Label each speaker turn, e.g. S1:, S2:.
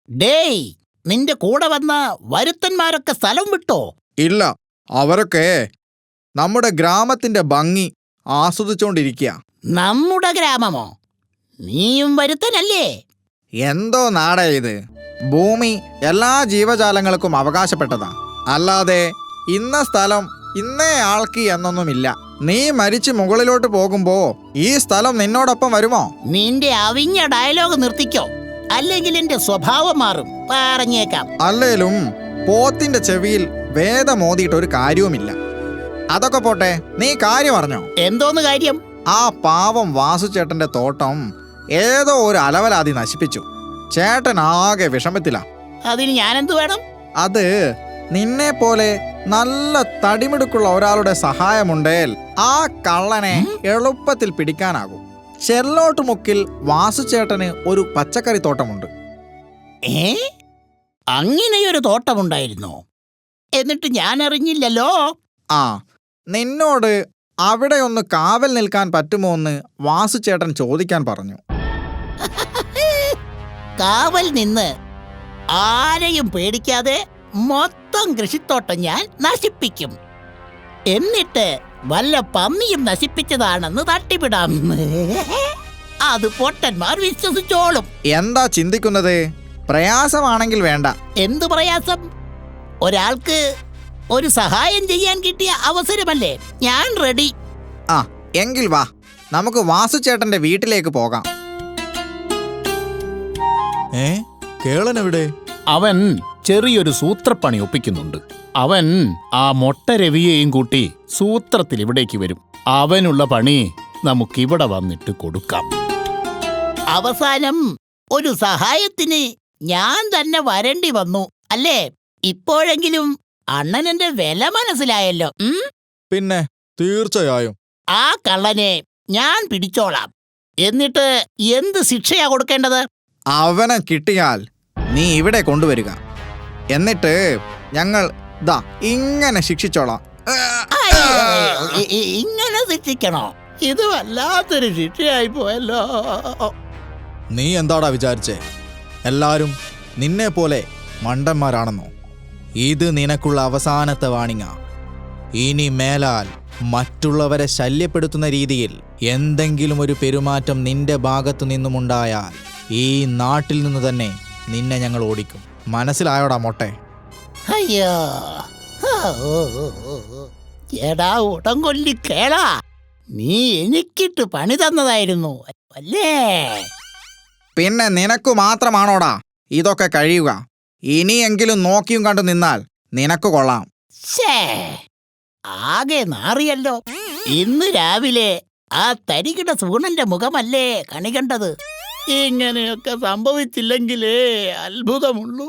S1: ഡേയ്, നിന്റെ കൂടെ വന്ന വരുത്തന്മാരൊക്കെ സ്ഥലം വിട്ടോ?
S2: ഇല്ല, അവരൊക്കെ നമ്മുടെ ഗ്രാമത്തിന്റെ ഭംഗി ആസ്വദിച്ചോണ്ടിരിക്കുക.
S1: നമ്മുടെ ഗ്രാമമോ? നീയും വരുത്തനല്ലേ?
S2: എന്തോ നാടാ ഇത്? ഭൂമി എല്ലാ ജീവജാലങ്ങൾക്കും അവകാശപ്പെട്ടതാ. അല്ലാതെ ഇന്ന സ്ഥലം ഇന്നേ ആൾക്ക് എന്നൊന്നുമില്ല. നീ മരിച്ച് മുകളിലോട്ട് പോകുമ്പോ ഈ സ്ഥലം നിന്നോടൊപ്പം വരുമോ?
S1: നിന്റെ അവിഞ്ഞ ഡയലോഗ് നിർത്തിക്കോ, അല്ലെങ്കിൽ എന്റെ സ്വഭാവം മാറും. പറഞ്ഞേക്കാം.
S2: അല്ലേലും പോത്തിന്റെ ചെവിയിൽ വേദമോദിയിട്ട് ഒരു കാര്യവുമില്ല. അതൊക്കെ പോട്ടെ, നീ കാര്യം അറിഞ്ഞോ?
S1: എന്തോന്ന് കാര്യം?
S2: ആ പാവം വാസുചേട്ടന്റെ തോട്ടം ഏതോ ഒരു അലവലാതി നശിപ്പിച്ചു. ചേട്ടൻ ആകെ വിഷമത്തിലാ.
S1: അതിന് ഞാനെന്ത് വേണം?
S2: അത് നിന്നെ പോലെ നല്ല തടിമിടുക്കുള്ള ഒരാളുടെ സഹായമുണ്ടേൽ ആ കള്ളനെ എളുപ്പത്തിൽ പിടിക്കാനാകും. ചെല്ലോട്ട് മുക്കിൽ വാസുചേട്ടന് ഒരു പച്ചക്കറി തോട്ടമുണ്ട്.
S1: അങ്ങനെയൊരു തോട്ടമുണ്ടായിരുന്നോ? എന്നിട്ട് ഞാൻ അറിഞ്ഞില്ലല്ലോ.
S2: ആ, നിന്നോട് അവിടെ ഒന്ന് കാവൽ നിൽക്കാൻ പറ്റുമോ എന്ന് വാസുചേട്ടൻ ചോദിക്കാൻ പറഞ്ഞു.
S1: കാവൽ നിന്ന് ആരെയും പേടിക്കാതെ മൊത്തം കൃഷിത്തോട്ടം ഞാൻ നശിപ്പിക്കും. എന്നിട്ട് വല്ല പന്നിയും നശിപ്പിച്ചതാണെന്ന് തട്ടിവിടാം. അത് പൊട്ടന്മാർ വിശ്വസിച്ചോളും.
S2: എന്താ ചിന്തിക്കുന്നത്? പ്രയാസമാണെങ്കിൽ വേണ്ട.
S1: എന്തു പ്രയാസം? ഒരാൾക്ക് ഒരു സഹായം ചെയ്യാൻ കിട്ടിയ അവസരമല്ലേ? ഞാൻ റെഡി.
S2: ആ, എങ്കിൽ വാ, നമുക്ക് വാസുചേട്ടന്റെ വീട്ടിലേക്ക് പോകാം. കേളനെവിടെ?
S3: അവൻ ചെറിയൊരു സൂത്രപ്പണി ഒപ്പിക്കുന്നുണ്ട്. അവൻ ആ മൊട്ട രവിയെയും കൂട്ടി സൂത്രത്തിൽ ഇവിടേക്ക് വരും. അവനുള്ള പണി നമുക്കിവിടെ വന്നിട്ട് കൊടുക്കാം.
S1: അവസാനം ഒരു സഹായത്തിന് ഞാൻ തന്നെ വരേണ്ടി വന്നു അല്ലേ? ഇപ്പോഴെങ്കിലും അണ്ണനെന്റെ വില മനസ്സിലായല്ലോ.
S2: പിന്നെ തീർച്ചയായും.
S1: ആ കള്ളനെ ഞാൻ പിടിച്ചോളാം. എന്നിട്ട് എന്ത് ശിക്ഷയാ കൊടുക്കേണ്ടത്?
S2: അവനെ കിട്ടിയാൽ നീ ഇവിടെ കൊണ്ടുവരിക. എന്നിട്ട് ഞങ്ങൾ ദാ ഇങ്ങനെ ശിക്ഷിച്ചോളാം.
S1: ഇങ്ങനെ ശിക്ഷിക്കണോ? ഇത് വല്ലാത്തൊരു ശിക്ഷയായി പോയല്ലോ.
S2: നീ എന്താടാ വിചാരിച്ചേ? എല്ലാരും നിന്നെ പോലെ മണ്ടന്മാരാണെന്നോ? ഇത് നിനക്കുള്ള അവസാനത്തെ വാണിങ്ങ. ഇനി മേലാൽ മറ്റുള്ളവരെ ശല്യപ്പെടുത്തുന്ന രീതിയിൽ എന്തെങ്കിലും ഒരു പെരുമാറ്റം നിന്റെ ഭാഗത്തു നിന്നുമുണ്ടായാൽ ഈ നാട്ടിൽ നിന്ന് തന്നെ നിന്നെ ഞങ്ങൾ ഓടിക്കും. മനസ്സിലായോടാ മൊട്ടെ?
S1: അയ്യോ, എടാ ഉടങ്കൊല്ലി കേളാ, നീ എനിക്കിട്ട് പണി തന്നതായിരുന്നു അല്ലേ?
S2: പിന്നെ നിനക്കു മാത്രമാണോടാ ഇതൊക്കെ കഴിയുക? ഇനിയെങ്കിലും നോക്കിയും കണ്ടു നിന്നാൽ നിനക്ക് കൊള്ളാം.
S1: ആകെ നാറിയല്ലോ. ഇന്ന് രാവിലെ ആ തരികിട സൂണന്റെ മുഖമല്ലേ കണി കണ്ടത്? ഇങ്ങനെയൊക്കെ സംഭവിച്ചില്ലെങ്കിലേ അത്ഭുതമുള്ളൂ.